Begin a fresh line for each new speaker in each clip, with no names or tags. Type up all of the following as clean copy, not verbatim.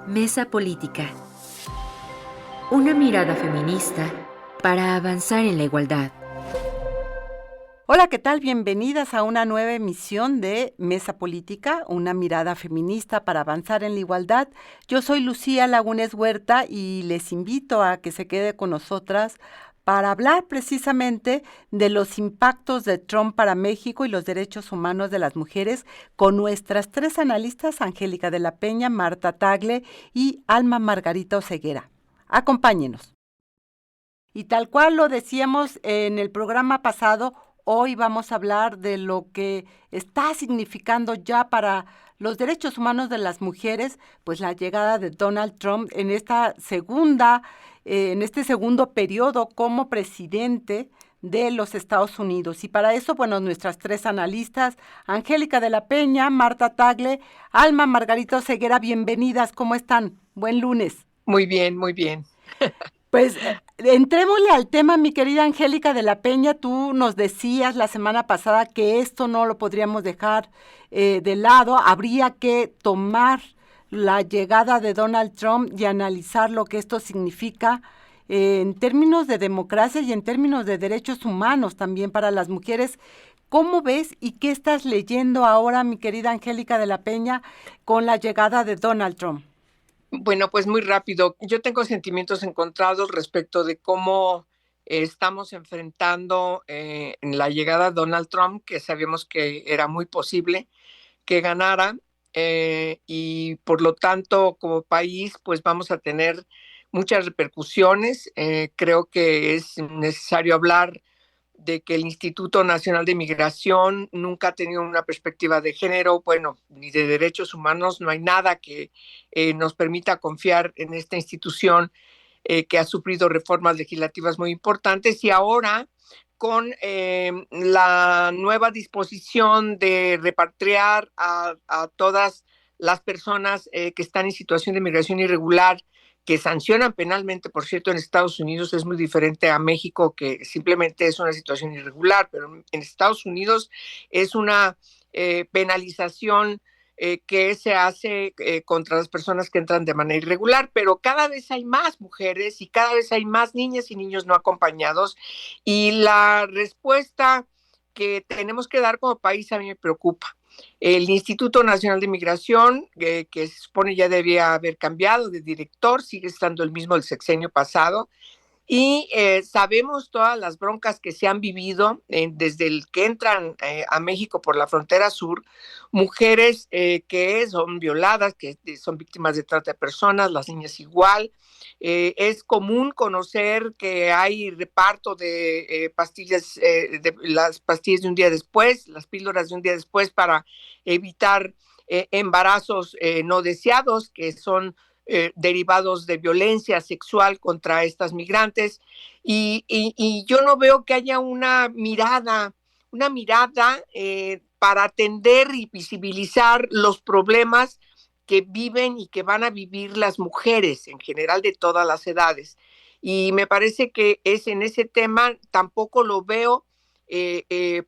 Mesa Política. Una mirada feminista para avanzar en la igualdad.
Hola, ¿qué tal? Bienvenidas a una nueva emisión de Mesa Política, una mirada feminista para avanzar en la igualdad. Yo soy Lucía Lagunes Huerta y les invito a que se quede con nosotras para hablar precisamente de los impactos de Trump para México y los derechos humanos de las mujeres con nuestras tres analistas, Angélica de la Peña, Marta Tagle y Alma Margarita Oseguera. Acompáñenos. Y tal cual lo decíamos en el programa pasado, hoy vamos a hablar de lo que está significando ya para los derechos humanos de las mujeres, pues la llegada de Donald Trump en en este segundo periodo como presidente de los Estados Unidos. Y para eso, bueno, nuestras tres analistas, Angélica de la Peña, Marta Tagle, Alma Margarita Oseguera, bienvenidas, ¿cómo están? Buen lunes.
Muy bien, muy bien.
Pues entrémosle al tema, mi querida Angélica de la Peña. Tú nos decías la semana pasada que esto no lo podríamos dejar de lado. Habría que tomar la llegada de Donald Trump y analizar lo que esto significa en términos de democracia y en términos de derechos humanos también para las mujeres. ¿Cómo ves y qué estás leyendo ahora, mi querida Angélica de la Peña, con la llegada de Donald Trump?
Bueno, pues muy rápido. Yo tengo sentimientos encontrados respecto de cómo estamos enfrentando en la llegada de Donald Trump, que sabíamos que era muy posible que ganara, y por lo tanto, como país, pues vamos a tener muchas repercusiones. Creo que es necesario hablar de que el Instituto Nacional de Migración nunca ha tenido una perspectiva de género, bueno, ni de derechos humanos. No hay nada que nos permita confiar en esta institución que ha sufrido reformas legislativas muy importantes, y ahora con la nueva disposición de repatriar a todas las personas que están en situación de migración irregular, que sancionan penalmente, por cierto, en Estados Unidos es muy diferente a México, que simplemente es una situación irregular, pero en Estados Unidos es una penalización que se hace contra las personas que entran de manera irregular, pero cada vez hay más mujeres y cada vez hay más niñas y niños no acompañados, y la respuesta que tenemos que dar como país a mí me preocupa. El Instituto Nacional de Migración, que se supone ya debía haber cambiado de director, sigue estando el mismo del sexenio pasado, y sabemos todas las broncas que se han vivido desde el que entran a México por la frontera sur, mujeres que son violadas, que son víctimas de trata de personas, las niñas igual. Es común conocer que hay reparto de pastillas, de las pastillas de un día después, las píldoras de un día después para evitar embarazos no deseados, que son derivados de violencia sexual contra estas migrantes, y yo no veo que haya una mirada para atender y visibilizar los problemas que viven y que van a vivir las mujeres en general de todas las edades. Y me parece que es en ese tema, tampoco lo veo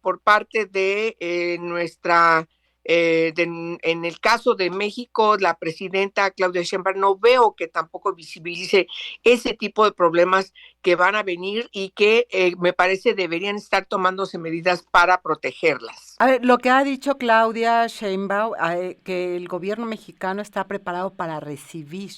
por parte de nuestra en el caso de México, la presidenta Claudia Sheinbaum, no veo que tampoco visibilice ese tipo de problemas que van a venir y que me parece deberían estar tomándose medidas para protegerlas.
A ver, lo que ha dicho Claudia Sheinbaum, que el gobierno mexicano está preparado para recibir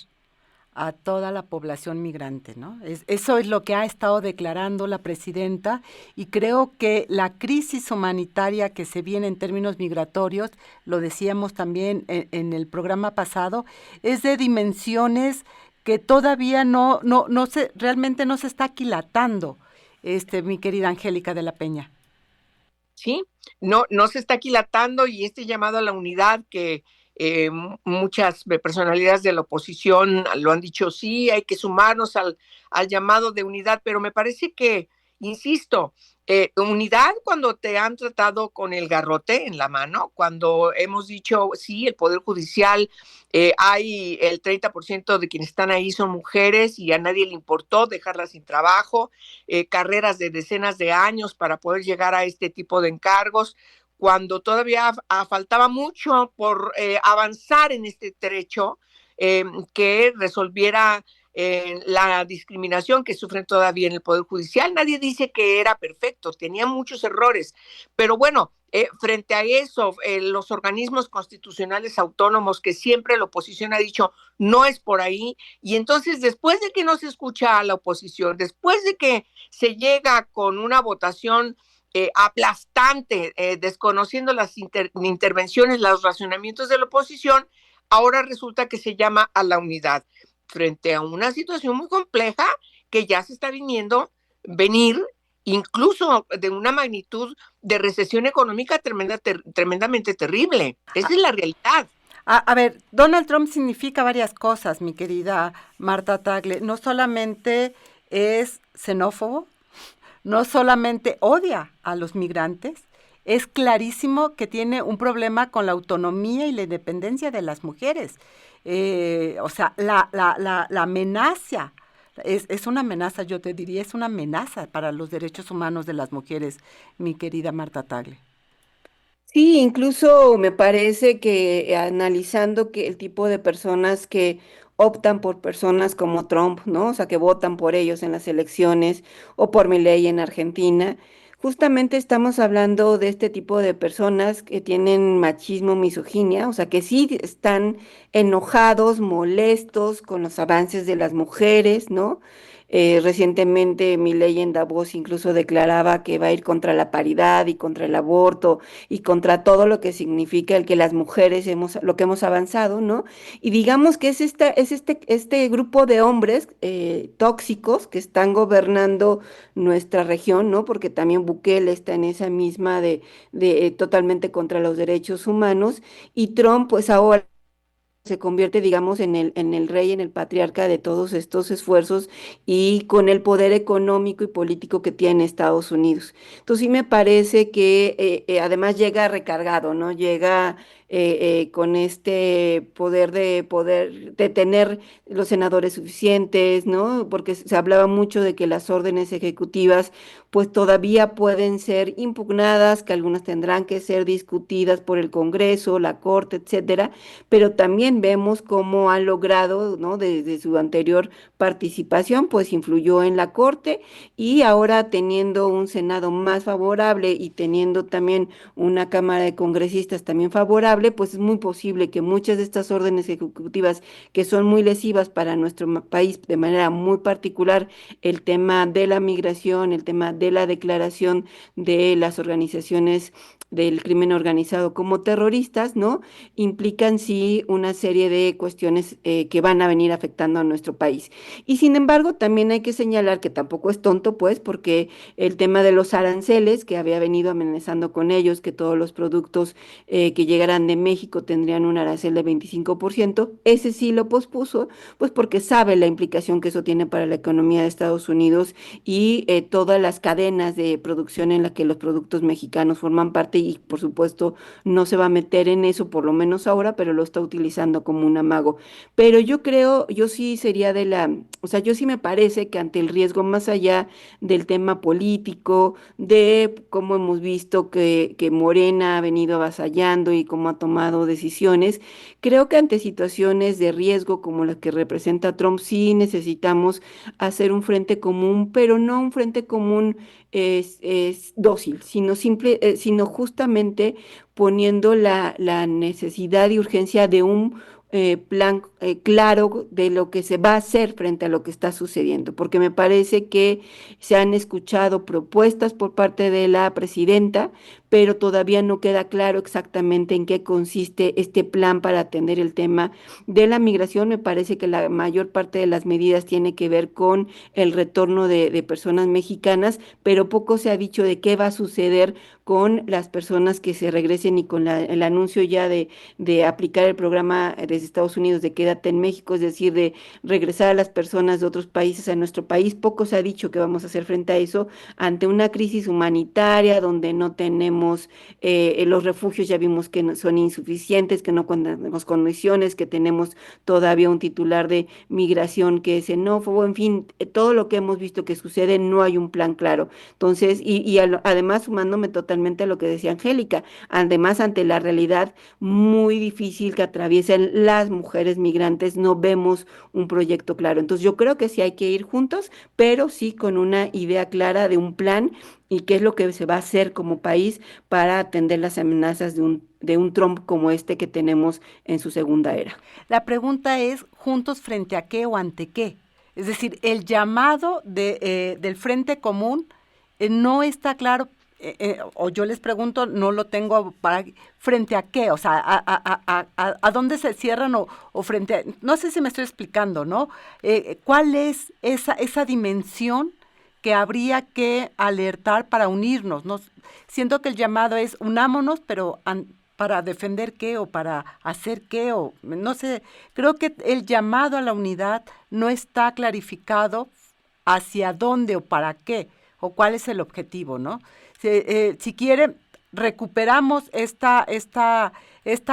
a toda la población migrante, ¿no? Eso es lo que ha estado declarando la presidenta, y creo que la crisis humanitaria que se viene en términos migratorios, lo decíamos también en el programa pasado, es de dimensiones que todavía realmente no se está aquilatando, mi querida Angélica de la Peña.
Sí, no se está aquilatando, y este llamado a la unidad que muchas personalidades de la oposición lo han dicho, sí, hay que sumarnos al llamado de unidad, pero me parece que, insisto, unidad cuando te han tratado con el garrote en la mano, cuando hemos dicho, sí, el Poder Judicial, hay el 30% de quienes están ahí son mujeres y a nadie le importó dejarlas sin trabajo, carreras de decenas de años para poder llegar a este tipo de encargos, cuando todavía faltaba mucho por avanzar en este trecho. que resolviera la discriminación que sufren todavía en el Poder Judicial. Nadie dice que era perfecto, tenía muchos errores, pero bueno, frente a eso, los organismos constitucionales autónomos, que siempre la oposición ha dicho no es por ahí, y entonces después de que no se escucha a la oposición, después de que se llega con una votación aplastante, desconociendo las intervenciones, los razonamientos de la oposición, ahora resulta que se llama a la unidad frente a una situación muy compleja que ya se está venir, incluso de una magnitud de recesión económica tremendamente terrible. Esa es la realidad.
A ver, Donald Trump significa varias cosas, mi querida Marta Tagle. No solamente es xenófobo, no solamente odia a los migrantes, es clarísimo que tiene un problema con la autonomía y la independencia de las mujeres. O sea, la amenaza, es una amenaza, yo te diría, es una amenaza para los derechos humanos de las mujeres, mi querida Marta Tagle.
Sí, incluso me parece que analizando que el tipo de personas que optan por personas como Trump, ¿no? O sea, que votan por ellos en las elecciones o por Milei en Argentina, justamente estamos hablando de este tipo de personas que tienen machismo, misoginia, o sea, que sí están enojados, molestos con los avances de las mujeres, ¿no? Recientemente Milei en Davos incluso declaraba que va a ir contra la paridad y contra el aborto y contra todo lo que significa el que las mujeres lo que hemos avanzado, ¿no? Y digamos que este grupo de hombres tóxicos que están gobernando nuestra región, ¿no? Porque también Bukele está en esa misma de totalmente contra los derechos humanos, y Trump, pues ahora se convierte, digamos, en el rey, en el patriarca de todos estos esfuerzos y con el poder económico y político que tiene Estados Unidos. Entonces sí me parece que además llega recargado, ¿no? Llega con este poder de tener los senadores suficientes, ¿no? Porque se hablaba mucho de que las órdenes ejecutivas pues todavía pueden ser impugnadas, que algunas tendrán que ser discutidas por el Congreso, la Corte, etcétera, pero también vemos cómo han logrado, ¿no? Desde su anterior participación, pues influyó en la Corte, y ahora teniendo un Senado más favorable y teniendo también una Cámara de Congresistas también favorable, pues es muy posible que muchas de estas órdenes ejecutivas que son muy lesivas para nuestro país, de manera muy particular, el tema de la migración, el tema de la declaración de las organizaciones del crimen organizado como terroristas, ¿no? Implican sí una serie de cuestiones que van a venir afectando a nuestro país. Y sin embargo, también hay que señalar que tampoco es tonto, pues, porque el tema de los aranceles, que había venido amenazando con ellos, que todos los productos que llegaran de México tendrían un arancel de 25%, ese sí lo pospuso, pues porque sabe la implicación que eso tiene para la economía de Estados Unidos y todas las cadenas de producción en la que los productos mexicanos forman parte, y por supuesto no se va a meter en eso, por lo menos ahora, pero lo está utilizando como un amago. Pero yo creo, yo sí sería o sea, yo sí me parece que ante el riesgo, más allá del tema político, de cómo hemos visto que Morena ha venido avasallando y cómo ha tomado decisiones, creo que ante situaciones de riesgo como las que representa Trump, sí necesitamos hacer un frente común, pero no un frente común es dócil, sino justamente poniendo la necesidad y urgencia de un plan claro de lo que se va a hacer frente a lo que está sucediendo, porque me parece que se han escuchado propuestas por parte de la presidenta, pero todavía no queda claro exactamente en qué consiste este plan para atender el tema de la migración. Me parece que la mayor parte de las medidas tiene que ver con el retorno de personas mexicanas, pero poco se ha dicho de qué va a suceder con las personas que se regresen, y con el anuncio ya de aplicar el programa desde Estados Unidos de Quédate en México, es decir, de regresar a las personas de otros países a nuestro país. Poco se ha dicho qué vamos a hacer frente a eso ante una crisis humanitaria donde no tenemos los refugios, ya vimos que son insuficientes, que no contamos condiciones, que tenemos todavía un titular de migración que es xenófobo, en fin, todo lo que hemos visto que sucede, no hay un plan claro. Entonces, además sumándome totalmente a lo que decía Angélica, además ante la realidad muy difícil que atraviesa las mujeres migrantes no vemos un proyecto claro. Entonces yo creo que sí hay que ir juntos, pero sí con una idea clara de un plan y qué es lo que se va a hacer como país para atender las amenazas de un Trump como este que tenemos en su segunda era.
La pregunta es, ¿juntos frente a qué o ante qué? Es decir, el llamado del Frente Común no está claro, o yo les pregunto, no lo tengo para, ¿frente a qué? O sea, ¿a dónde se cierran o frente a, no sé si me estoy explicando, ¿no? ¿Cuál es esa dimensión que habría que alertar para unirnos? ¿No? Siento que el llamado es unámonos, pero para defender qué o para hacer qué o no sé, creo que el llamado a la unidad no está clarificado hacia dónde o para qué o cuál es el objetivo, ¿no? Si quiere, recuperamos esta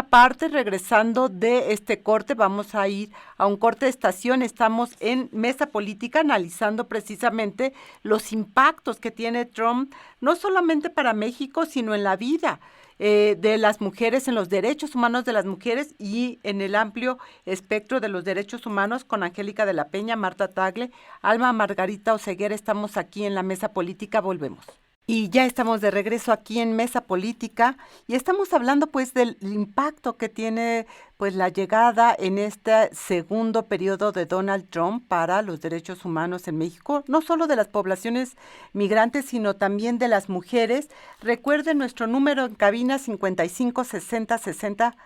parte regresando de este corte, vamos a ir a un corte de estación, estamos en Mesa Política analizando precisamente los impactos que tiene Trump, no solamente para México, sino en la vida de las mujeres, en los derechos humanos de las mujeres y en el amplio espectro de los derechos humanos con Angélica de la Peña, Marta Tagle, Alma Margarita Oseguera. Estamos aquí en la Mesa Política, volvemos. Y ya estamos de regreso aquí en Mesa Política y estamos hablando pues del impacto que tiene pues la llegada en este segundo periodo de Donald Trump para los derechos humanos en México, no solo de las poblaciones migrantes, sino también de las mujeres. Recuerden nuestro número en cabina 55 60 60.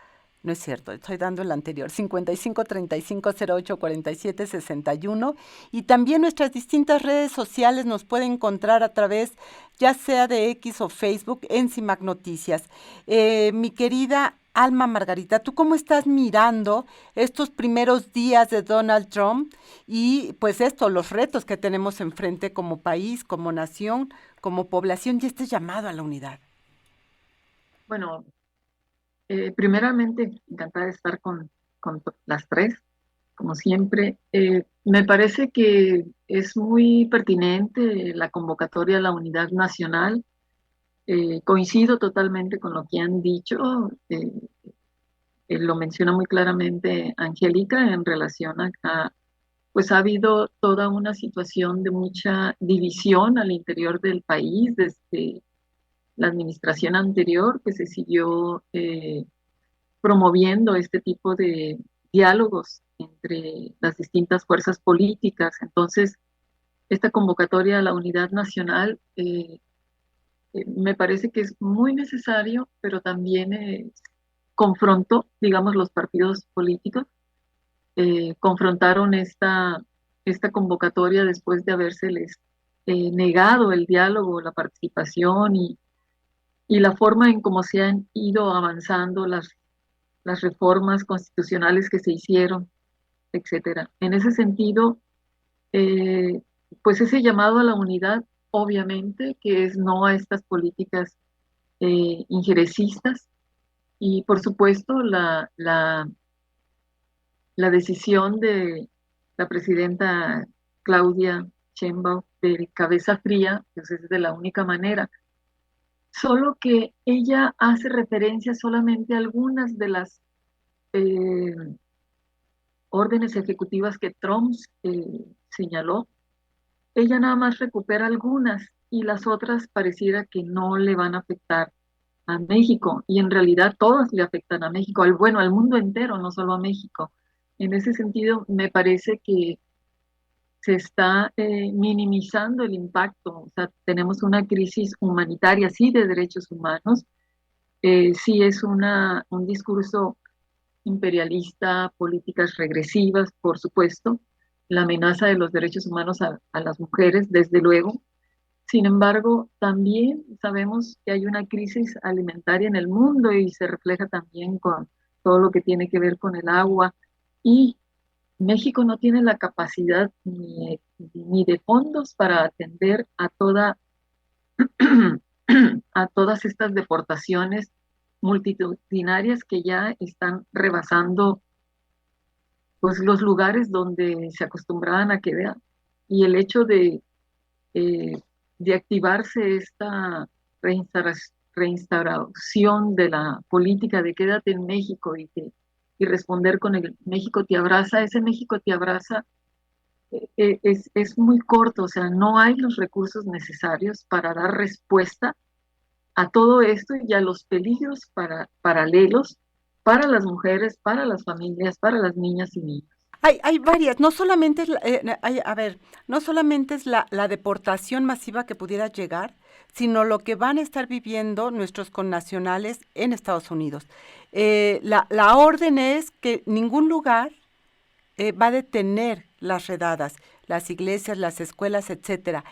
No es cierto, estoy dando el anterior, 55 35 08 47 61. Y también nuestras distintas redes sociales nos pueden encontrar a través, ya sea de X o Facebook, en CIMAC Noticias. Mi querida Alma Margarita, ¿tú cómo estás mirando estos primeros días de Donald Trump y pues los retos que tenemos enfrente como país, como nación, como población y este llamado a la unidad?
Bueno, primeramente, encantada de estar con las tres, como siempre. Me parece que es muy pertinente la convocatoria a la unidad nacional. Coincido totalmente con lo que han dicho. Lo menciona muy claramente Angélica en relación pues ha habido toda una situación de mucha división al interior del país desde la administración anterior, que se siguió promoviendo este tipo de diálogos entre las distintas fuerzas políticas. Entonces, esta convocatoria a la unidad nacional me parece que es muy necesario, pero también confrontó, digamos, los partidos políticos, confrontaron esta convocatoria después de habérseles negado el diálogo, la participación y la forma en cómo se han ido avanzando las reformas constitucionales que se hicieron, etcétera. En ese sentido, eh, pues ese llamado a la unidad, obviamente, que es no a estas políticas injerencistas y, por supuesto, la decisión de la presidenta Claudia Sheinbaum de cabeza fría, pues es de la única manera. Solo que ella hace referencia solamente a algunas de las eh, órdenes ejecutivas que Trump señaló. Ella nada más recupera algunas y las otras pareciera que no le van a afectar a México y en realidad todas le afectan a México, al mundo entero, no solo a México. En ese sentido, me parece que se está minimizando el impacto. O sea, tenemos una crisis humanitaria, sí, de derechos humanos, sí es un discurso imperialista, políticas regresivas, por supuesto, la amenaza de los derechos humanos a las mujeres, desde luego. Sin embargo, también sabemos que hay una crisis alimentaria en el mundo y se refleja también con todo lo que tiene que ver con el agua. Y México no tiene la capacidad ni de fondos para atender a todas estas deportaciones multitudinarias que ya están rebasando pues los lugares donde se acostumbraban a quedar. Y el hecho eh, de activarse esta reinstauración de la política de quédate en México y y responder con el México te abraza. Ese México te abraza es muy corto, o sea, no hay los recursos necesarios para dar respuesta a todo esto y a los peligros paralelos para las mujeres, para las familias, para las niñas y niños.
Hay varias, no solamente es no solamente es la deportación masiva que pudiera llegar, sino lo que van a estar viviendo nuestros connacionales en Estados Unidos. La orden es que ningún lugar va a detener las redadas, las iglesias, las escuelas, etcétera.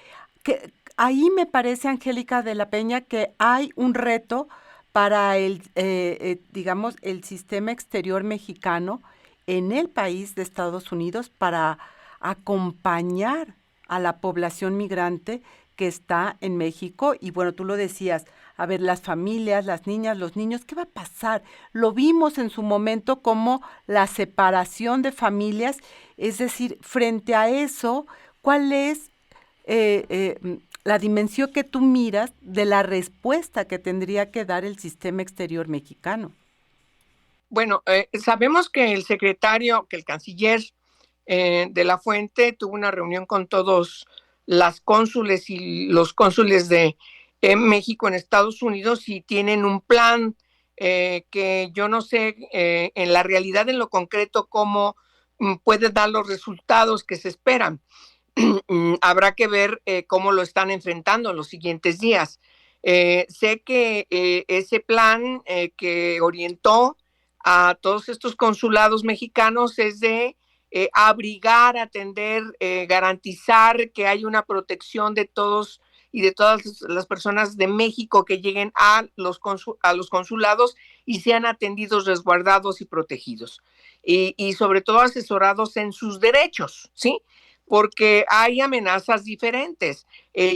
Que ahí me parece, Angélica de la Peña, que hay un reto para digamos, el sistema exterior mexicano en el país de Estados Unidos para acompañar a la población migrante que está en México. Y bueno, tú lo decías, a ver, las familias, las niñas, los niños, ¿qué va a pasar? Lo vimos en su momento como la separación de familias, es decir, frente a eso, ¿cuál es la dimensión que tú miras de la respuesta que tendría que dar el sistema exterior mexicano?
Bueno, sabemos que el canciller de la Fuente tuvo una reunión con todos las cónsules y los cónsules de México en Estados Unidos y tienen un plan que yo no sé en la realidad, en lo concreto, cómo puede dar los resultados que se esperan. Habrá que ver cómo lo están enfrentando en los siguientes días. Sé que ese plan que orientó a todos estos consulados mexicanos es de abrigar, atender, garantizar que hay una protección de todos y de todas las personas de México que lleguen a los consulados y sean atendidos, resguardados y protegidos. Y sobre todo asesorados en sus derechos, ¿sí? Porque hay amenazas diferentes.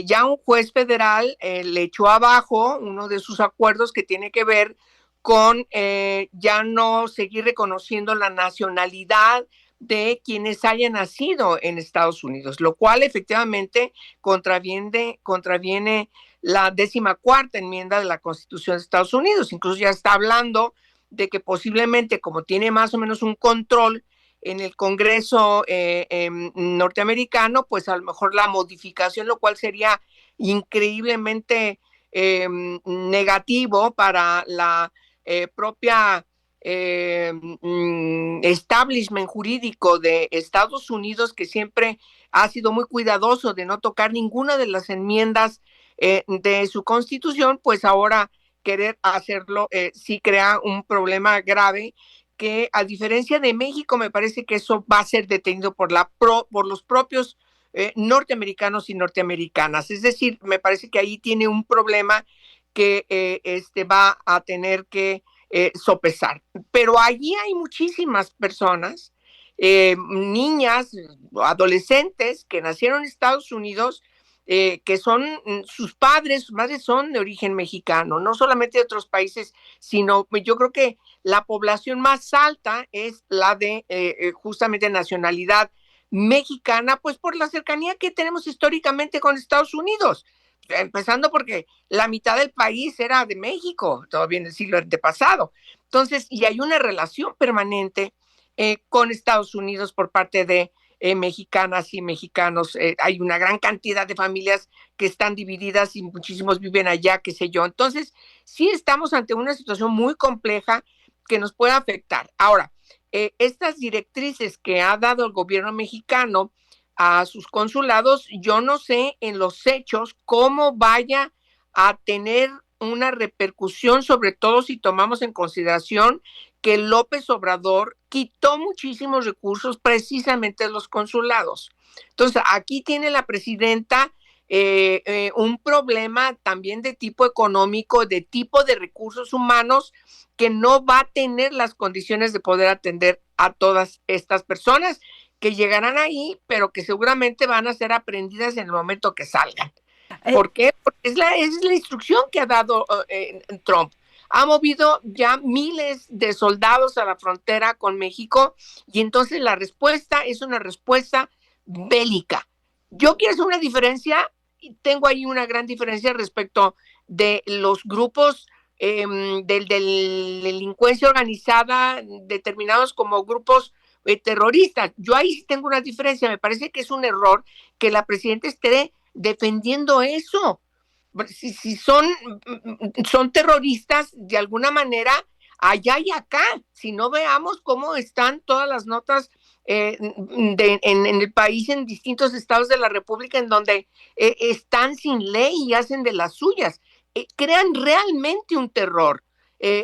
Ya un juez federal le echó abajo uno de sus acuerdos que tiene que ver con ya no seguir reconociendo la nacionalidad de quienes hayan nacido en Estados Unidos, lo cual efectivamente contraviene la 14ª enmienda de la Constitución de Estados Unidos. Incluso ya está hablando de que posiblemente, como tiene más o menos un control en el Congreso norteamericano, pues a lo mejor la modificación, lo cual sería increíblemente negativo para la propia establishment jurídico de Estados Unidos, que siempre ha sido muy cuidadoso de no tocar ninguna de las enmiendas de su Constitución, pues ahora querer hacerlo sí crea un problema grave que, a diferencia de México, me parece que eso va a ser detenido por los propios norteamericanos y norteamericanas. Es decir, me parece que ahí tiene un problema que va a tener que sopesar. Pero allí hay muchísimas personas, niñas, adolescentes que nacieron en Estados Unidos, que son sus madres son de origen mexicano, no solamente de otros países, sino yo creo que la población más alta es la de justamente nacionalidad mexicana, pues por la cercanía que tenemos históricamente con Estados Unidos, empezando porque la mitad del país era de México, todavía en el siglo antepasado. Entonces, y hay una relación permanente con Estados Unidos por parte de mexicanas y mexicanos. Hay una gran cantidad de familias que están divididas y muchísimos viven allá, qué sé yo. Entonces, sí estamos ante una situación muy compleja que nos puede afectar. Ahora, estas directrices que ha dado el gobierno mexicano a sus consulados, yo no sé en los hechos cómo vaya a tener una repercusión, sobre todo si tomamos en consideración que López Obrador quitó muchísimos recursos precisamente de los consulados. Entonces, aquí tiene la presidenta un problema también de tipo económico, de tipo de recursos humanos, que no va a tener las condiciones de poder atender a todas estas personas que llegarán ahí, pero que seguramente van a ser aprendidas en el momento que salgan. ¿Por qué? Porque es la instrucción que ha dado Trump. Ha movido ya miles de soldados a la frontera con México y entonces la respuesta es una respuesta bélica. Yo quiero hacer una diferencia, y tengo ahí una gran diferencia respecto de los grupos delincuencia organizada, determinados como grupos terroristas. Yo ahí sí tengo una diferencia. Me parece que es un error que la presidenta esté defendiendo eso. Si son terroristas, de alguna manera, allá y acá. Si no, veamos cómo están todas las notas en el país, en distintos estados de la República, en donde están sin ley y hacen de las suyas. Crean realmente un terror.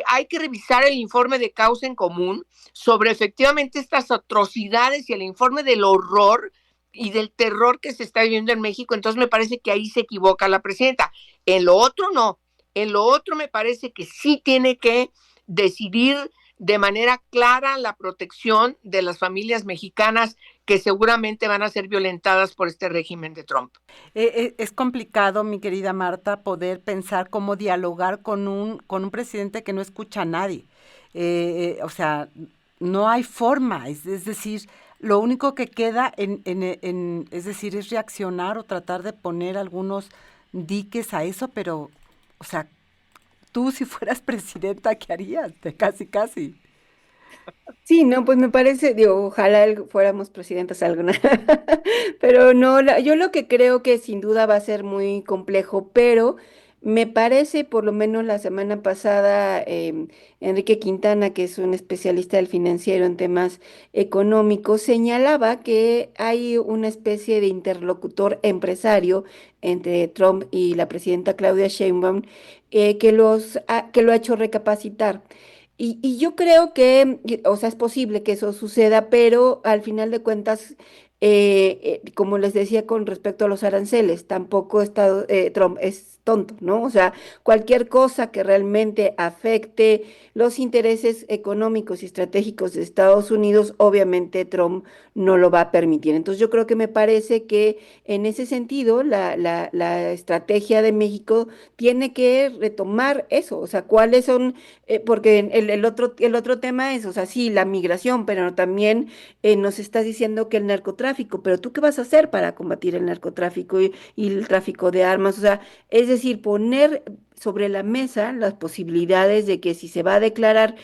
Hay que revisar el informe de Causa en Común sobre efectivamente estas atrocidades y el informe del horror y del terror que se está viviendo en México. Entonces me parece que ahí se equivoca la presidenta. En lo otro no. En lo otro me parece que sí tiene que decidir de manera clara la protección de las familias mexicanas que seguramente van a ser violentadas por este régimen de Trump.
Es complicado, mi querida Marta, poder pensar cómo dialogar con un presidente que no escucha a nadie. O sea, no hay forma, es decir, lo único que queda es decir, es reaccionar o tratar de poner algunos diques a eso, pero, o sea, tú si fueras presidenta, ¿qué harías? Casi.
Sí, no, pues me parece, digo, ojalá fuéramos presidentas alguna, pero no, yo lo que creo que sin duda va a ser muy complejo, pero me parece, por lo menos la semana pasada, Enrique Quintana, que es un especialista del financiero en temas económicos, señalaba que hay una especie de interlocutor empresario entre Trump y la presidenta Claudia Sheinbaum, que lo ha hecho recapacitar. Y yo creo que, o sea, es posible que eso suceda, pero al final de cuentas, como les decía con respecto a los aranceles, tampoco Trump es tonto, ¿no? O sea, cualquier cosa que realmente afecte los intereses económicos y estratégicos de Estados Unidos, obviamente Trump no lo va a permitir. Entonces yo creo que me parece que en ese sentido la estrategia de México tiene que retomar eso, o sea, cuáles son porque el otro tema es, o sea, sí, la migración, pero también nos estás diciendo que el narcotráfico, pero ¿tú qué vas a hacer para combatir el narcotráfico y el tráfico de armas? O sea, es decir, poner sobre la mesa las posibilidades de que si se va a declarar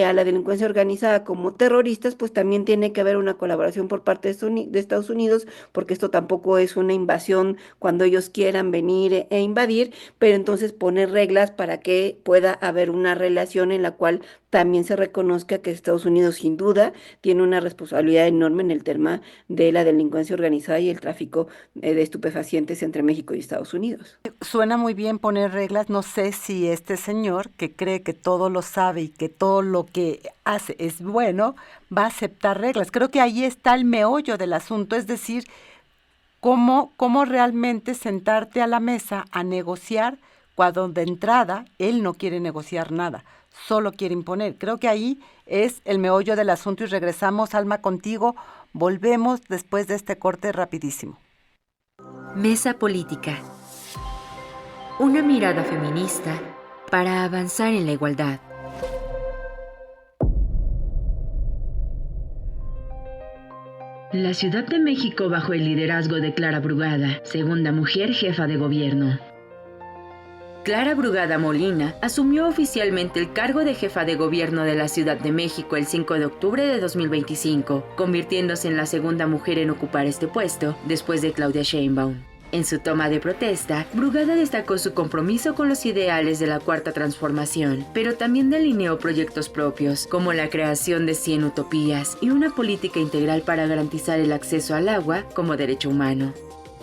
a la delincuencia organizada como terroristas, pues también tiene que haber una colaboración por parte de Estados Unidos, porque esto tampoco es una invasión cuando ellos quieran venir e invadir, pero entonces poner reglas para que pueda haber una relación en la cual también se reconozca que Estados Unidos sin duda tiene una responsabilidad enorme en el tema de la delincuencia organizada y el tráfico de estupefacientes entre México y Estados Unidos.
Suena muy bien poner reglas. No sé si este señor, que cree que todo lo sabe y que todo lo que hace es bueno, va a aceptar reglas. Creo que ahí está el meollo del asunto, es decir, cómo realmente sentarte a la mesa a negociar cuando de entrada él no quiere negociar nada, solo quiere imponer. Creo que ahí es el meollo del asunto y regresamos, Alma, contigo. Volvemos después de este corte rapidísimo.
Mesa Política. Una mirada feminista para avanzar en la igualdad.
La Ciudad de México bajo el liderazgo de Clara Brugada, segunda mujer jefa de gobierno.
Clara Brugada Molina asumió oficialmente el cargo de jefa de gobierno de la Ciudad de México el 5 de octubre de 2025, convirtiéndose en la segunda mujer en ocupar este puesto después de Claudia Sheinbaum. En su toma de protesta, Brugada destacó su compromiso con los ideales de la Cuarta Transformación, pero también delineó proyectos propios, como la creación de 100 utopías y una política integral para garantizar el acceso al agua como derecho humano.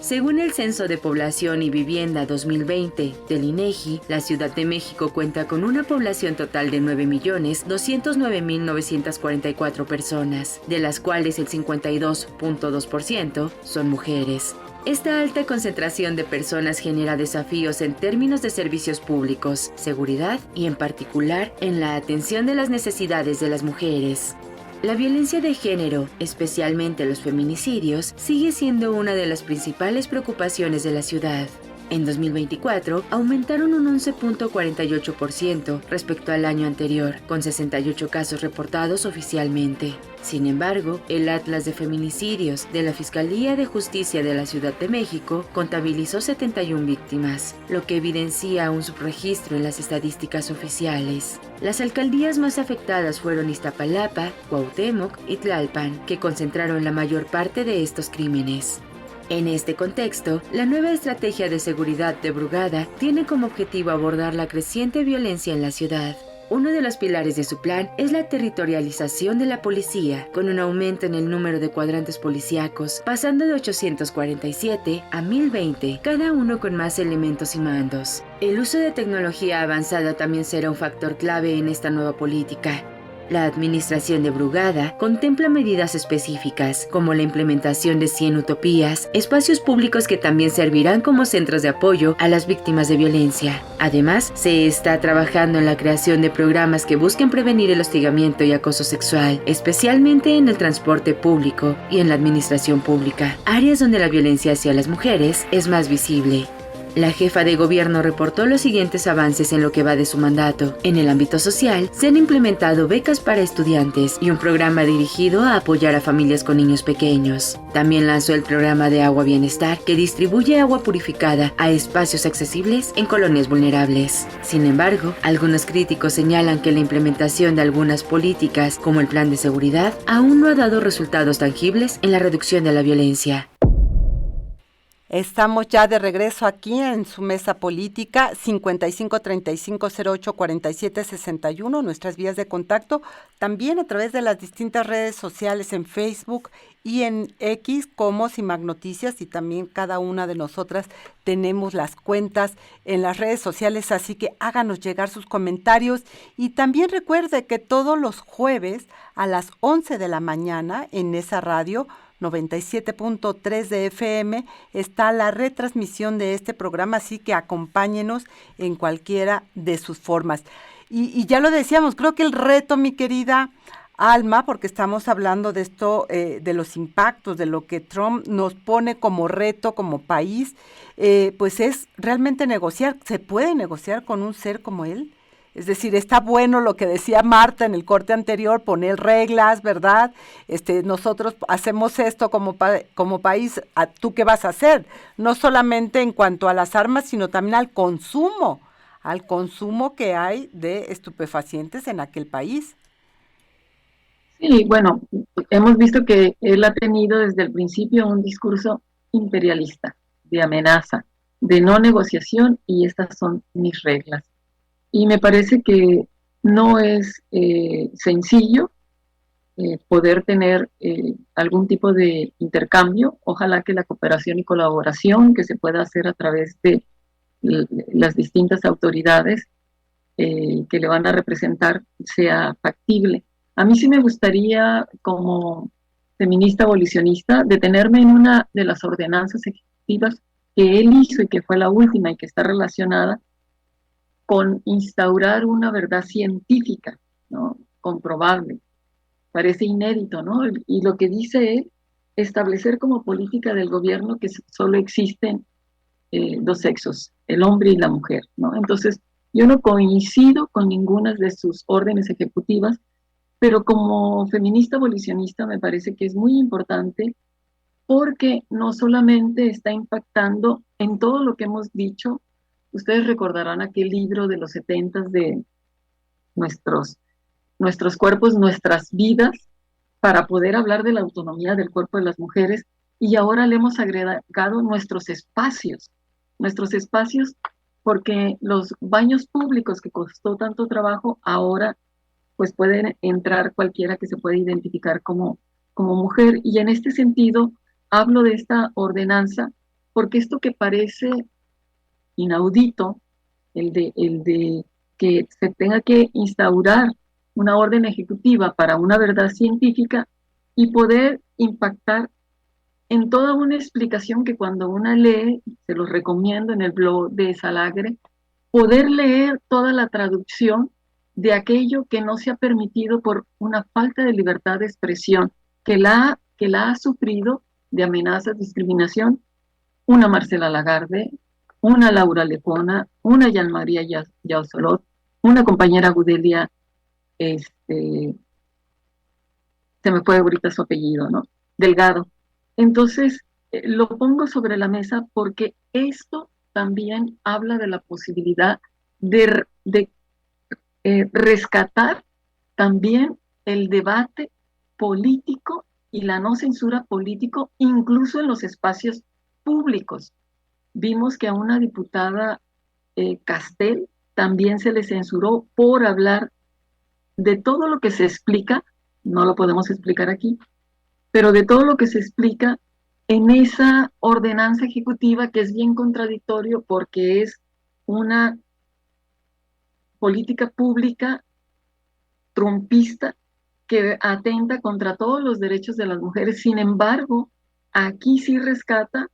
Según el Censo de Población y Vivienda 2020 del INEGI, la Ciudad de México cuenta con una población total de 9.209.944 personas, de las cuales el 52.2% son mujeres. Esta alta concentración de personas genera desafíos en términos de servicios públicos, seguridad y en particular en la atención de las necesidades de las mujeres. La violencia de género, especialmente los feminicidios, sigue siendo una de las principales preocupaciones de la ciudad. En 2024 aumentaron un 11.48% respecto al año anterior, con 68 casos reportados oficialmente. Sin embargo, el Atlas de Feminicidios de la Fiscalía de Justicia de la Ciudad de México contabilizó 71 víctimas, lo que evidencia un subregistro en las estadísticas oficiales. Las alcaldías más afectadas fueron Iztapalapa, Cuauhtémoc y Tlalpan, que concentraron la mayor parte de estos crímenes. En este contexto, la nueva estrategia de seguridad de Brugada tiene como objetivo abordar la creciente violencia en la ciudad. Uno de los pilares de su plan es la territorialización de la policía, con un aumento en el número de cuadrantes policíacos, pasando de 847 a 1020, cada uno con más elementos y mandos. El uso de tecnología avanzada también será un factor clave en esta nueva política. La administración de Brugada contempla medidas específicas, como la implementación de 100 utopías, espacios públicos que también servirán como centros de apoyo a las víctimas de violencia. Además, se está trabajando en la creación de programas que busquen prevenir el hostigamiento y acoso sexual, especialmente en el transporte público y en la administración pública, áreas donde la violencia hacia las mujeres es más visible. La jefa de gobierno reportó los siguientes avances en lo que va de su mandato. En el ámbito social, se han implementado becas para estudiantes y un programa dirigido a apoyar a familias con niños pequeños. También lanzó el programa de Agua Bienestar, que distribuye agua purificada a espacios accesibles en colonias vulnerables. Sin embargo, algunos críticos señalan que la implementación de algunas políticas, como el plan de seguridad, aún no ha dado resultados tangibles en la reducción de la violencia.
Estamos ya de regreso aquí en su mesa política, 5535084761, nuestras vías de contacto, también a través de las distintas redes sociales en Facebook y en X como Simag Noticias, y también cada una de nosotras tenemos las cuentas en las redes sociales, así que háganos llegar sus comentarios y también recuerde que todos los jueves a las 11 de la mañana en esa radio 97.3 de FM está la retransmisión de este programa, así que acompáñenos en cualquiera de sus formas. Y ya lo decíamos, creo que el reto, mi querida Alma, porque estamos hablando de esto, de los impactos, de lo que Trump nos pone como reto como país, pues es realmente negociar. ¿Se puede negociar con un ser como él? Es decir, está bueno lo que decía Marta en el corte anterior, poner reglas, ¿verdad? Nosotros hacemos esto como país, ¿tú qué vas a hacer? No solamente en cuanto a las armas, sino también al consumo que hay de estupefacientes en aquel país.
Sí, bueno, hemos visto que él ha tenido desde el principio un discurso imperialista, de amenaza, de no negociación, y estas son mis reglas. Y me parece que no es sencillo poder tener algún tipo de intercambio. Ojalá que la cooperación y colaboración que se pueda hacer a través de las distintas autoridades que le van a representar sea factible. A mí sí me gustaría, como feminista abolicionista, detenerme en una de las ordenanzas ejecutivas que él hizo y que fue la última y que está relacionada con instaurar una verdad científica, ¿no? Comprobable. Parece inédito, ¿no? Y lo que dice él, establecer como política del gobierno que solo existen dos sexos, el hombre y la mujer, ¿no? Entonces, yo no coincido con ninguna de sus órdenes ejecutivas, pero como feminista abolicionista me parece que es muy importante porque no solamente está impactando en todo lo que hemos dicho. Ustedes recordarán aquel libro de los 70s de nuestros cuerpos, nuestras vidas, para poder hablar de la autonomía del cuerpo de las mujeres, y ahora le hemos agregado nuestros espacios, porque los baños públicos que costó tanto trabajo, ahora pues pueden entrar cualquiera que se pueda identificar como mujer. Y en este sentido hablo de esta ordenanza, porque esto que parece inaudito, el de que se tenga que instaurar una orden ejecutiva para una verdad científica y poder impactar en toda una explicación que cuando una lee, se los recomiendo en el blog de Salagre, poder leer toda la traducción de aquello que no se ha permitido por una falta de libertad de expresión, que la ha sufrido de amenazas, discriminación, una Marcela Lagarde, una Laura Lepona, una Yanmaría Yaosolot, una compañera Gudelia, se me fue ahorita su apellido, ¿no? Delgado. Entonces, lo pongo sobre la mesa porque esto también habla de la posibilidad de rescatar también el debate político y la no censura político, incluso en los espacios públicos. Vimos que a una diputada Castel también se le censuró por hablar de todo lo que se explica, no lo podemos explicar aquí, pero de todo lo que se explica en esa ordenanza ejecutiva que es bien contradictorio porque es una política pública trumpista que atenta contra todos los derechos de las mujeres. Sin embargo, aquí sí rescata,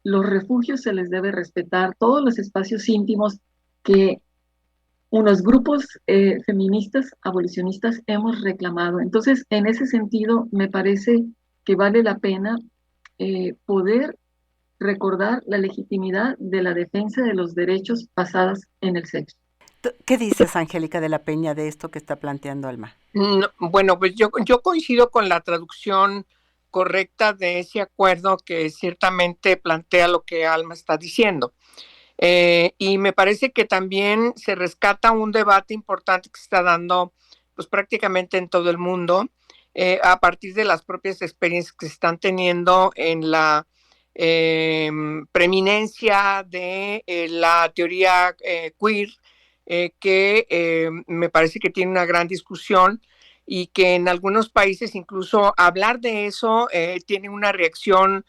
los refugios se les debe respetar, todos los espacios íntimos que unos grupos feministas, abolicionistas hemos reclamado. Entonces, en ese sentido, me parece que vale la pena poder recordar la legitimidad de la defensa de los derechos basados en el sexo.
¿Qué dices, Angélica de la Peña, de esto que está planteando Alma?
No, bueno, pues yo coincido con la traducción correcta de ese acuerdo que ciertamente plantea lo que Alma está diciendo. Y me parece que también se rescata un debate importante que se está dando pues prácticamente en todo el mundo a partir de las propias experiencias que se están teniendo en la preeminencia de la teoría queer, que me parece que tiene una gran discusión y que en algunos países incluso hablar de eso tiene una reacción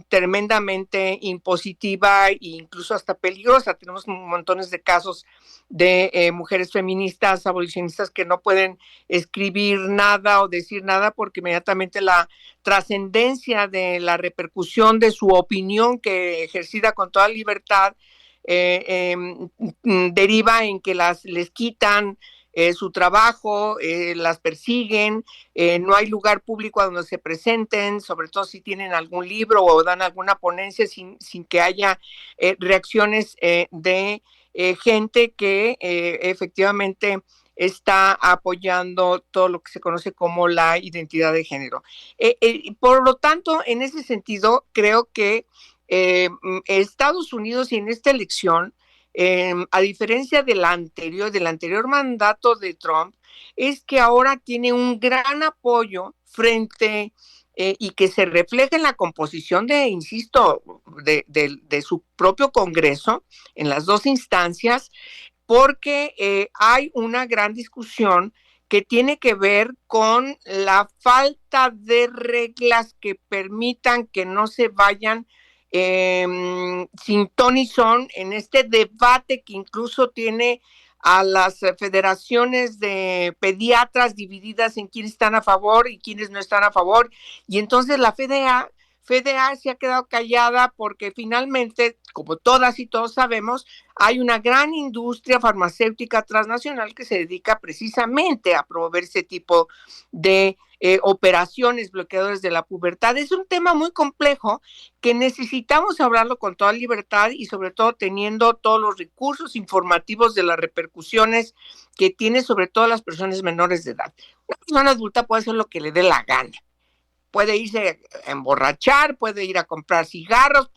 tremendamente impositiva e incluso hasta peligrosa. Tenemos montones de casos de mujeres feministas, abolicionistas que no pueden escribir nada o decir nada porque inmediatamente la trascendencia de la repercusión de su opinión que ejercida con toda libertad deriva en que les quitan su trabajo, las persiguen, no hay lugar público a donde se presenten, sobre todo si tienen algún libro o dan alguna ponencia sin que haya reacciones de gente que efectivamente está apoyando todo lo que se conoce como la identidad de género. Por lo tanto, en ese sentido, creo que Estados Unidos y en esta elección, a diferencia del anterior mandato de Trump, es que ahora tiene un gran apoyo frente y que se refleja en la composición insisto, de su propio Congreso, en las dos instancias, porque hay una gran discusión que tiene que ver con la falta de reglas que permitan que no se vayan sin ton y son en este debate que incluso tiene a las federaciones de pediatras divididas en quienes están a favor y quienes no están a favor, y entonces la FDA se ha quedado callada porque finalmente, como todas y todos sabemos, hay una gran industria farmacéutica transnacional que se dedica precisamente a promover ese tipo de operaciones bloqueadores de la pubertad. Es un tema muy complejo que necesitamos hablarlo con toda libertad y sobre todo teniendo todos los recursos informativos de las repercusiones que tiene sobre todo las personas menores de edad. Una persona adulta puede hacer lo que le dé la gana. Puede irse a emborrachar, puede ir a comprar cigarros,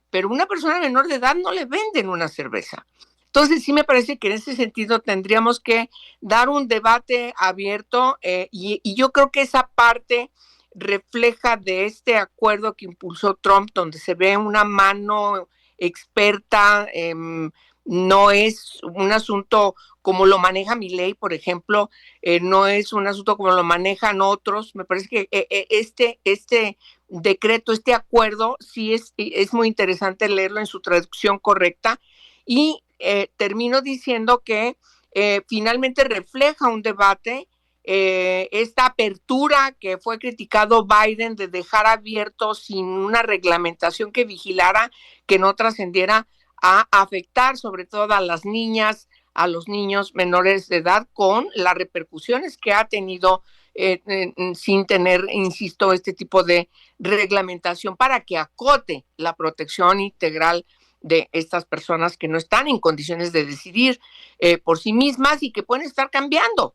pero una persona menor de edad no le venden una cerveza. Entonces sí me parece que en ese sentido tendríamos que dar un debate abierto y yo creo que esa parte refleja de este acuerdo que impulsó Trump, donde se ve una mano experta, no es un asunto como lo maneja Milei, por ejemplo, no es un asunto como lo manejan otros. Me parece que este decreto, este acuerdo, sí es muy interesante leerlo en su traducción correcta y termino diciendo que finalmente refleja un debate, esta apertura que fue criticado Biden de dejar abierto sin una reglamentación que vigilara que no trascendiera a afectar sobre todo a las niñas, a los niños menores de edad, con las repercusiones que ha tenido sin tener, insisto, este tipo de reglamentación para que acote la protección integral de estas personas que no están en condiciones de decidir por sí mismas y que pueden estar cambiando.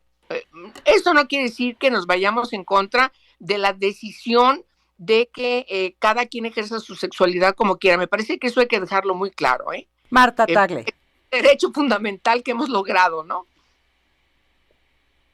Esto no quiere decir que nos vayamos en contra de la decisión de que cada quien ejerza su sexualidad como quiera. Me parece que eso hay que dejarlo muy claro, ¿eh?
Marta Tagle.
Es derecho fundamental que hemos logrado, ¿no?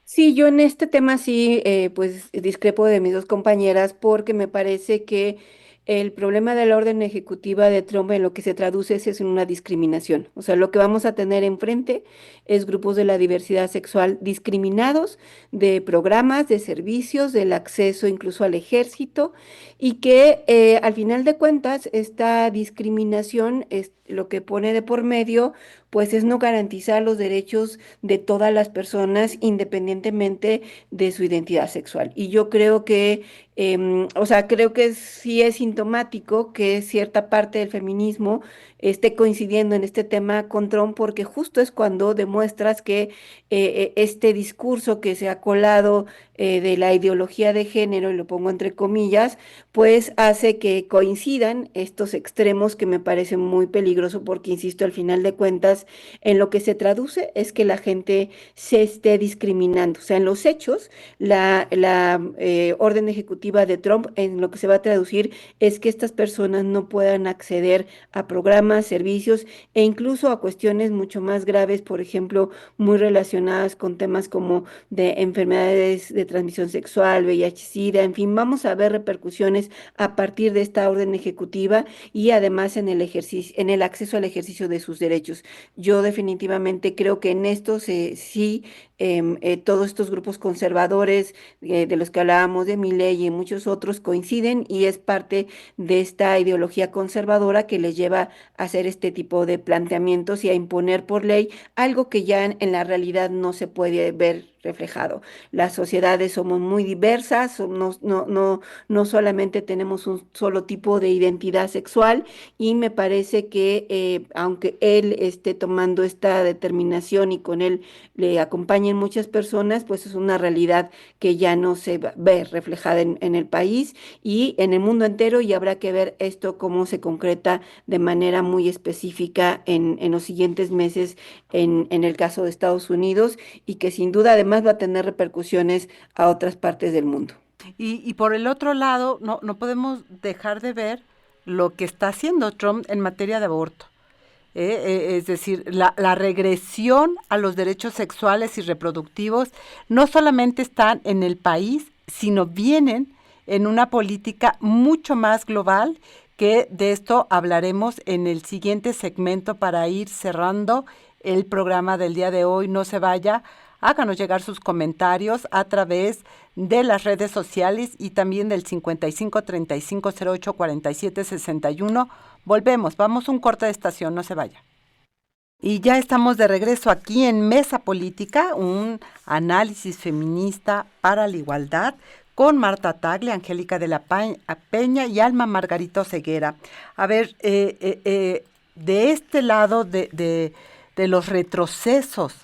Sí, yo en este tema sí, pues discrepo de mis dos compañeras porque me parece que el problema de la orden ejecutiva de Trump en lo que se traduce es en una discriminación. O sea, lo que vamos a tener enfrente es grupos de la diversidad sexual discriminados de programas, de servicios, del acceso incluso al ejército y que al final de cuentas esta discriminación es lo que pone de por medio, pues es no garantizar los derechos de todas las personas independientemente de su identidad sexual. Y yo creo que, o sea, creo que sí es sintomático que cierta parte del feminismo esté coincidiendo en este tema con Trump, porque justo es cuando demuestras que este discurso que se ha colado de la ideología de género, y lo pongo entre comillas, pues hace que coincidan estos extremos que me parecen muy peligrosos porque, insisto, al final de cuentas, en lo que se traduce es que la gente se esté discriminando. O sea, en los hechos, la orden ejecutiva de Trump en lo que se va a traducir es que estas personas no puedan acceder a programas, servicios e incluso a cuestiones mucho más graves, por ejemplo, muy relacionadas con temas como de enfermedades de transmisión sexual, VIH-Sida, en fin, vamos a ver repercusiones a partir de esta orden ejecutiva y además en el ejercicio, en el acceso al ejercicio de sus derechos. Yo definitivamente creo que en esto sí, todos estos grupos conservadores de los que hablábamos, de Milei y muchos otros, coinciden y es parte de esta ideología conservadora que les lleva a hacer este tipo de planteamientos y a imponer por ley algo que ya en la realidad no se puede ver reflejado. Las sociedades somos muy diversas, no solamente tenemos un solo tipo de identidad sexual y me parece que aunque él esté tomando esta determinación y con él le acompañen muchas personas, pues es una realidad que ya no se ve reflejada en el país y en el mundo entero y habrá que ver esto cómo se concreta de manera muy específica en los siguientes meses en el caso de Estados Unidos y que sin duda además va a tener repercusiones a otras partes del mundo.
Y por el otro lado, no podemos dejar de ver lo que está haciendo Trump en materia de aborto. Es decir, la regresión a los derechos sexuales y reproductivos no solamente están en el país, sino vienen en una política mucho más global, que de esto hablaremos en el siguiente segmento para ir cerrando el programa del día de hoy. No se vaya, háganos llegar sus comentarios a través de las redes sociales y también del 55 35 08 47 61. Volvemos, vamos un corte de estación, no se vaya. Y ya estamos de regreso aquí en Mesa Política, un análisis feminista para la igualdad, con Marta Tagle, Angélica de la Peña y Alma Margarita Oseguera. A ver, de este lado de los retrocesos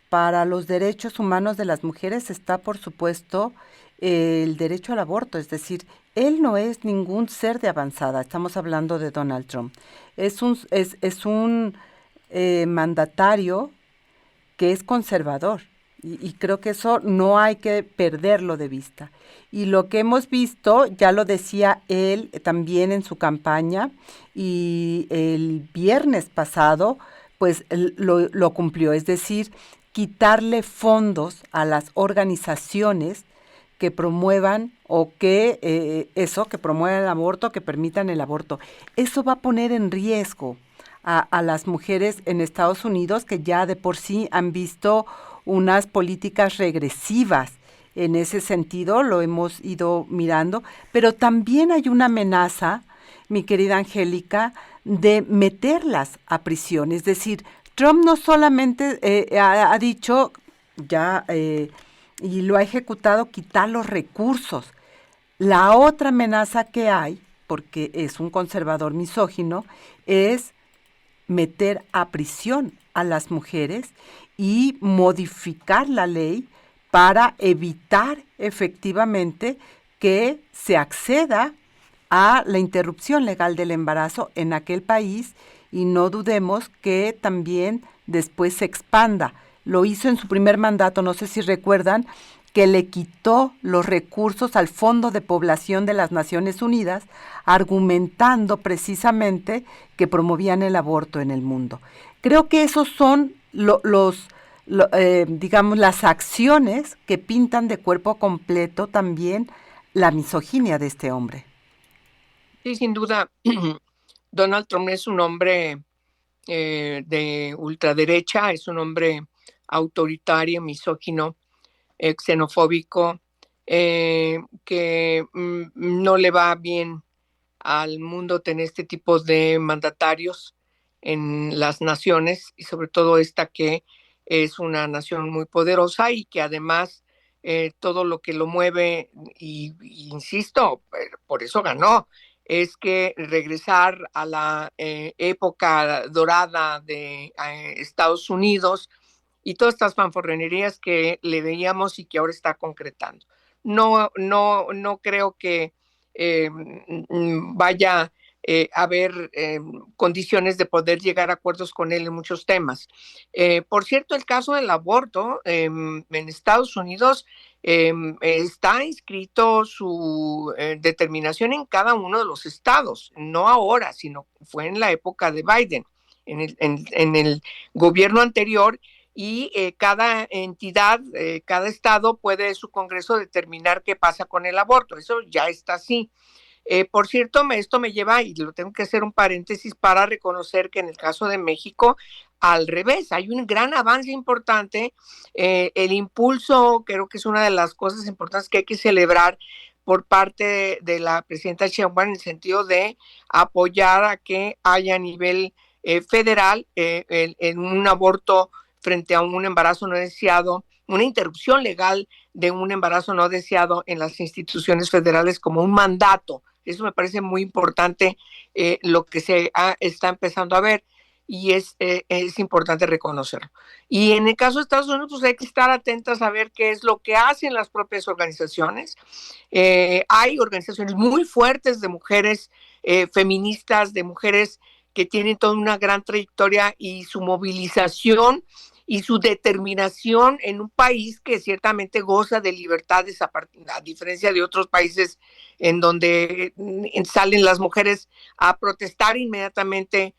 para los derechos humanos de las mujeres está, por supuesto, el derecho al aborto. Es decir, él no es ningún ser de avanzada. Estamos hablando de Donald Trump. Es un mandatario que es conservador. Y creo que eso no hay que perderlo de vista. Y lo que hemos visto, ya lo decía él también en su campaña, y el viernes pasado, pues lo cumplió. Es decir, quitarle fondos a las organizaciones que promuevan o que promuevan el aborto, que permitan el aborto. Eso va a poner en riesgo a las mujeres en Estados Unidos, que ya de por sí han visto unas políticas regresivas. En ese sentido lo hemos ido mirando, pero también hay una amenaza, mi querida Angélica, de meterlas a prisión. Es decir, Trump no solamente ha dicho ya y lo ha ejecutado, quitar los recursos. La otra amenaza que hay, porque es un conservador misógino, es meter a prisión a las mujeres y modificar la ley para evitar efectivamente que se acceda a la interrupción legal del embarazo en aquel país, y no dudemos que también después se expanda. Lo hizo en su primer mandato, no sé si recuerdan, que le quitó los recursos al Fondo de Población de las Naciones Unidas, argumentando precisamente que promovían el aborto en el mundo. Creo que esos son digamos, las acciones que pintan de cuerpo completo también la misoginia de este hombre.
Sí, sin duda, Donald Trump es un hombre de ultraderecha, es un hombre autoritario, misógino, xenofóbico, que no le va bien al mundo tener este tipo de mandatarios en las naciones, y sobre todo esta que es una nación muy poderosa y que además todo lo que lo mueve, y insisto, por eso ganó, es que regresar a la época dorada de Estados Unidos y todas estas fanfarronerías que le veíamos y que ahora está concretando. No creo que vaya a haber condiciones de poder llegar a acuerdos con él en muchos temas. Por cierto, el caso del aborto en Estados Unidos está inscrito su determinación en cada uno de los estados, no ahora, sino fue en la época de Biden, en el gobierno anterior, y cada entidad, cada estado puede su Congreso determinar qué pasa con el aborto. Eso ya está así. Por cierto, esto me lleva, y lo tengo que hacer un paréntesis para reconocer que en el caso de México, al revés, hay un gran avance importante. El impulso, creo que es una de las cosas importantes que hay que celebrar por parte de la presidenta Sheinbaum, en el sentido de apoyar a que haya a nivel federal en un aborto frente a un embarazo no deseado, una interrupción legal de un embarazo no deseado en las instituciones federales como un mandato. Eso me parece muy importante, lo que está empezando a ver, y es importante reconocerlo. Y en el caso de Estados Unidos, pues hay que estar atentas a ver qué es lo que hacen las propias organizaciones. Hay organizaciones muy fuertes de mujeres feministas, de mujeres que tienen toda una gran trayectoria, y su movilización y su determinación en un país que ciertamente goza de libertades, a diferencia de otros países en donde salen las mujeres a protestar, inmediatamente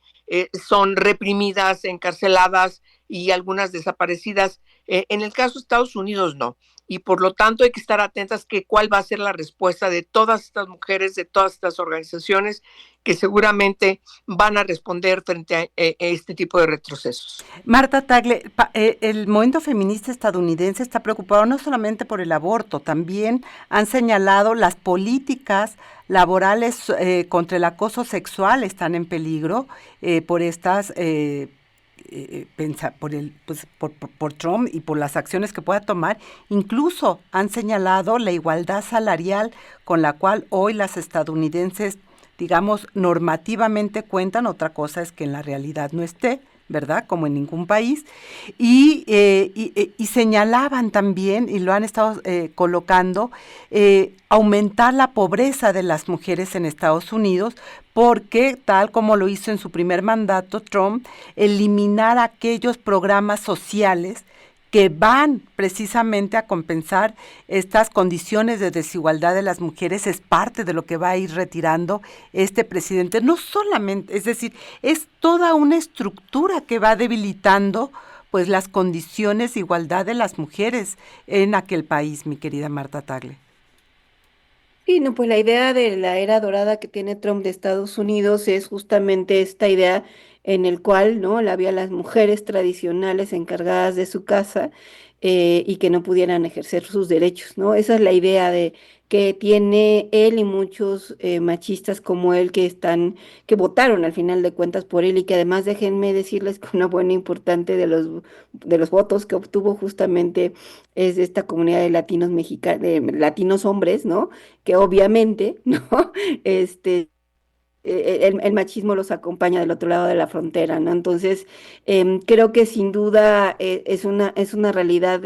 son reprimidas, encarceladas y algunas desaparecidas. En el caso de Estados Unidos no. Y por lo tanto hay que estar atentas que cuál va a ser la respuesta de todas estas mujeres, de todas estas organizaciones, que seguramente van a responder frente a este tipo de retrocesos.
Marta Tagle, el movimiento feminista estadounidense está preocupado no solamente por el aborto, también han señalado las políticas laborales contra el acoso sexual están en peligro por estas por Trump y por las acciones que pueda tomar. Incluso han señalado la igualdad salarial con la cual hoy las estadounidenses, digamos, normativamente cuentan. Otra cosa es que en la realidad no esté, ¿verdad? Como en ningún país. Y señalaban también, y lo han estado colocando, aumentar la pobreza de las mujeres en Estados Unidos, porque, tal como lo hizo en su primer mandato Trump, eliminar aquellos programas sociales que van precisamente a compensar estas condiciones de desigualdad de las mujeres, es parte de lo que va a ir retirando este presidente. No solamente, es decir, es toda una estructura que va debilitando pues las condiciones de igualdad de las mujeres en aquel país, mi querida Marta Tagle.
Sí, no, pues la idea de la era dorada que tiene Trump de Estados Unidos es justamente esta idea en el cual, ¿no? Había las mujeres tradicionales encargadas de su casa y que no pudieran ejercer sus derechos, ¿no? Esa es la idea de que tiene él y muchos machistas como él que votaron al final de cuentas por él, y que además déjenme decirles que una buena importante de los votos que obtuvo justamente es de esta comunidad de latinos mexicanos, de latinos hombres, ¿no? Que obviamente, ¿no? Este, el machismo los acompaña del otro lado de la frontera, ¿no? Entonces, creo que sin duda es una realidad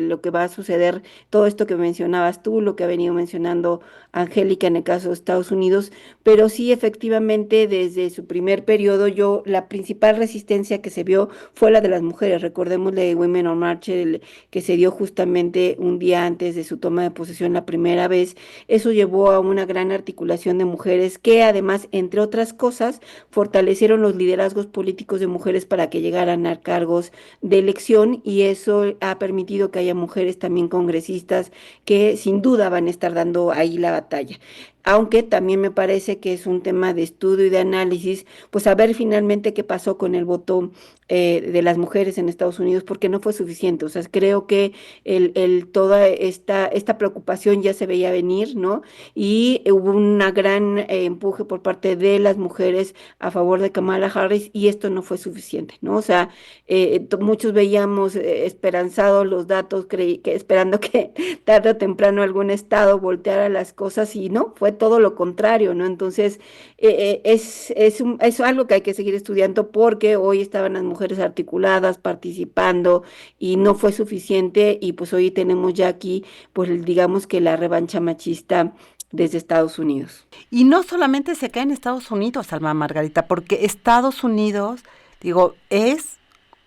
lo que va a suceder, todo esto que mencionabas tú, lo que ha venido mencionando Angélica en el caso de Estados Unidos, pero sí efectivamente desde su primer periodo la principal resistencia que se vio fue la de las mujeres. Recordemos la de Women on March, que se dio justamente un día antes de su toma de posesión la primera vez. Eso llevó a una gran articulación de mujeres que además, entre otras cosas, fortalecieron los liderazgos políticos de mujeres para que llegaran a cargos de elección, y eso ha permitido que haya mujeres también congresistas que sin duda van a estar dando ahí la batalla. Aunque también me parece que es un tema de estudio y de análisis, pues a ver finalmente qué pasó con el voto de las mujeres en Estados Unidos, porque no fue suficiente. O sea, creo que toda esta preocupación ya se veía venir, ¿no? Y hubo una gran empuje por parte de las mujeres a favor de Kamala Harris, y esto no fue suficiente, ¿no? O sea, muchos veíamos esperanzados los datos, esperando que tarde o temprano algún estado volteara las cosas, y no, fue todo lo contrario, ¿no? Entonces, es algo que hay que seguir estudiando, porque hoy estaban las mujeres articuladas, participando, y no fue suficiente, y pues hoy tenemos ya aquí, pues digamos que la revancha machista desde Estados Unidos.
Y no solamente se queda en Estados Unidos, Alma Margarita, porque Estados Unidos, digo, es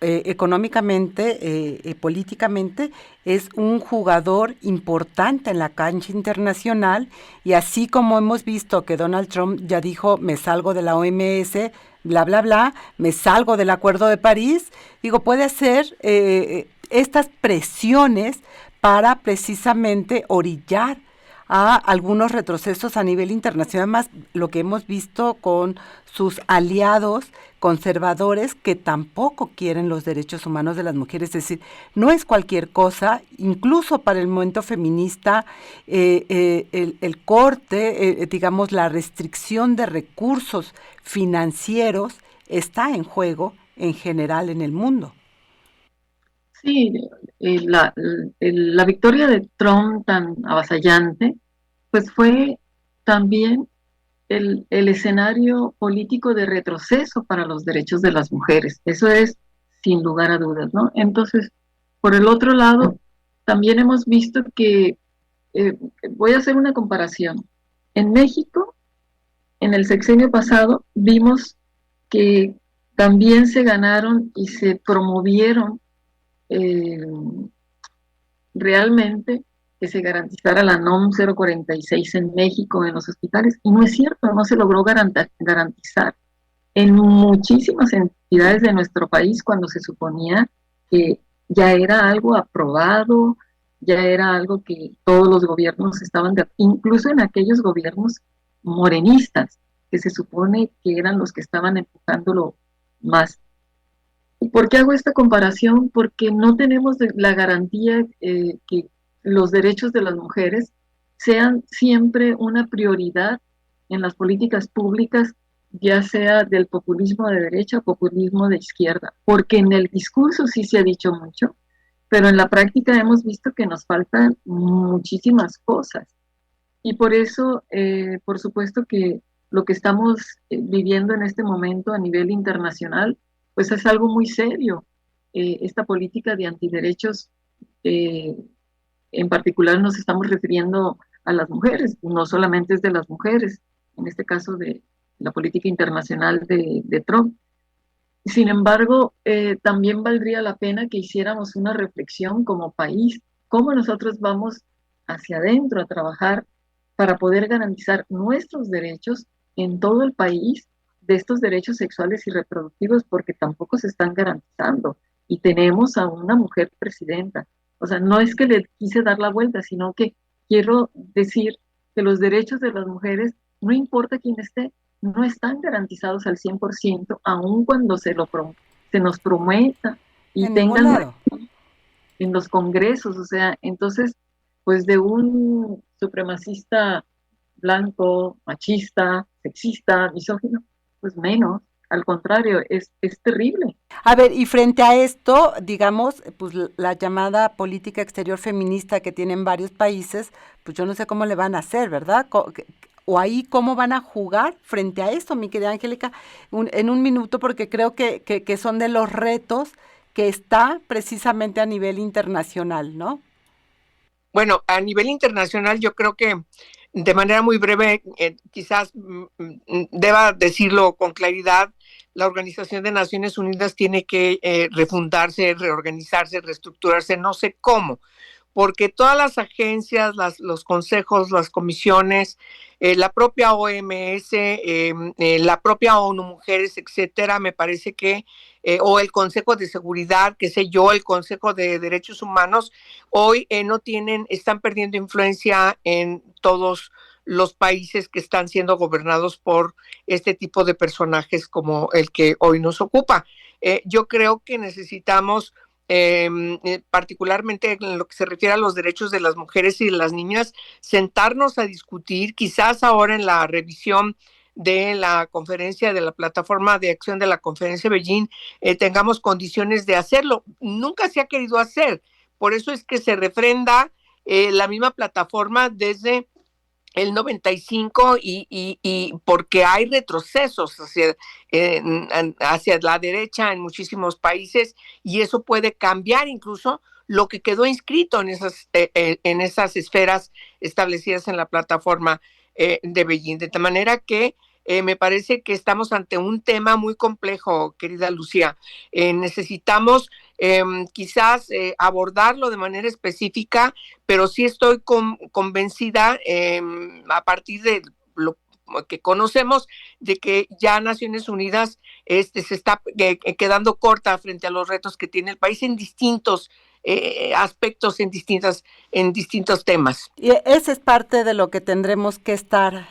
económicamente, políticamente, es un jugador importante en la cancha internacional, y así como hemos visto que Donald Trump ya dijo, me salgo de la OMS, bla, bla, bla, me salgo del Acuerdo de París, digo, puede hacer estas presiones para precisamente orillar a algunos retrocesos a nivel internacional, más lo que hemos visto con sus aliados conservadores que tampoco quieren los derechos humanos de las mujeres. Es decir, no es cualquier cosa, incluso para el movimiento feminista, el corte, digamos, la restricción de recursos financieros está en juego en general en el mundo.
Sí, la victoria de Trump tan avasallante, pues fue también el escenario político de retroceso para los derechos de las mujeres. Eso es sin lugar a dudas, ¿no? Entonces, por el otro lado, también hemos visto que, voy a hacer una comparación. En México, en el sexenio pasado, vimos que también se ganaron y se promovieron realmente que se garantizara la NOM 046 en México, en los hospitales, y no es cierto, no se logró garantizar en muchísimas entidades de nuestro país cuando se suponía que ya era algo aprobado, ya era algo que todos los gobiernos estaban incluso en aquellos gobiernos morenistas, que se supone que eran los que estaban empujándolo más. ¿Y por qué hago esta comparación? Porque no tenemos la garantía que los derechos de las mujeres sean siempre una prioridad en las políticas públicas, ya sea del populismo de derecha o populismo de izquierda, porque en el discurso sí se ha dicho mucho, pero en la práctica hemos visto que nos faltan muchísimas cosas. Y por eso, por supuesto que lo que estamos viviendo en este momento a nivel internacional, pues es algo muy serio. Esta política de antiderechos, en particular nos estamos refiriendo a las mujeres, no solamente es de las mujeres, en este caso de la política internacional de Trump. Sin embargo, también valdría la pena que hiciéramos una reflexión como país, cómo nosotros vamos hacia adentro a trabajar para poder garantizar nuestros derechos en todo el país, de estos derechos sexuales y reproductivos, porque tampoco se están garantizando. Y tenemos a una mujer presidenta. O sea, no es que le quise dar la vuelta, sino que quiero decir que los derechos de las mujeres, no importa quién esté, no están garantizados al 100%, aun cuando se nos prometa y
En ningún
tengan
lado.
en los congresos. O sea, entonces, pues de un supremacista blanco, machista, sexista, misógino, pues menos. Al contrario, es terrible.
A ver, y frente a esto, digamos, pues la llamada política exterior feminista que tienen varios países, pues yo no sé cómo le van a hacer, ¿verdad? O ahí cómo van a jugar frente a esto, mi querida Angélica, en un minuto, porque creo que son de los retos que está precisamente a nivel internacional, ¿no?
Bueno, a nivel internacional yo creo que De manera muy breve, quizás deba decirlo con claridad, la Organización de Naciones Unidas tiene que refundarse, reorganizarse, reestructurarse, no sé cómo, porque todas las agencias, los consejos, las comisiones, la propia OMS, la propia ONU Mujeres, etcétera, me parece que, o el Consejo de Seguridad, qué sé yo, el Consejo de Derechos Humanos, hoy están perdiendo influencia en todos los países que están siendo gobernados por este tipo de personajes como el que hoy nos ocupa. Yo creo que necesitamos particularmente en lo que se refiere a los derechos de las mujeres y de las niñas, sentarnos a discutir, quizás ahora en la revisión de la conferencia, de la plataforma de acción de la conferencia de Beijing, tengamos condiciones de hacerlo. Nunca se ha querido hacer, por eso es que se refrenda la misma plataforma desde el 95 y porque hay retrocesos hacia la derecha en muchísimos países y eso puede cambiar incluso lo que quedó inscrito en esas esferas establecidas en la plataforma de Beijing. De tal manera que me parece que estamos ante un tema muy complejo, querida Lucía. Necesitamos quizás abordarlo de manera específica, pero sí estoy convencida a partir de lo que conocemos de que ya Naciones Unidas se está quedando corta frente a los retos que tiene el país en distintos aspectos, en distintos temas.
Y esa es parte de lo que tendremos que estar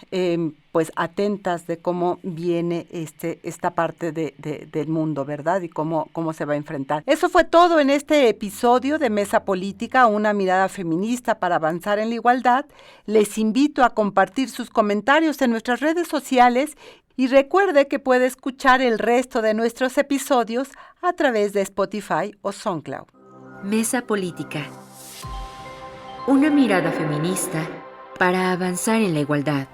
pues atentas de cómo viene esta parte del mundo, ¿verdad? Y cómo se va a enfrentar. Eso fue todo en este episodio de Mesa Política, una mirada feminista para avanzar en la igualdad. Les invito a compartir sus comentarios en nuestras redes sociales y recuerde que puede escuchar el resto de nuestros episodios a través de Spotify o SoundCloud.
Mesa Política. Una mirada feminista para avanzar en la igualdad.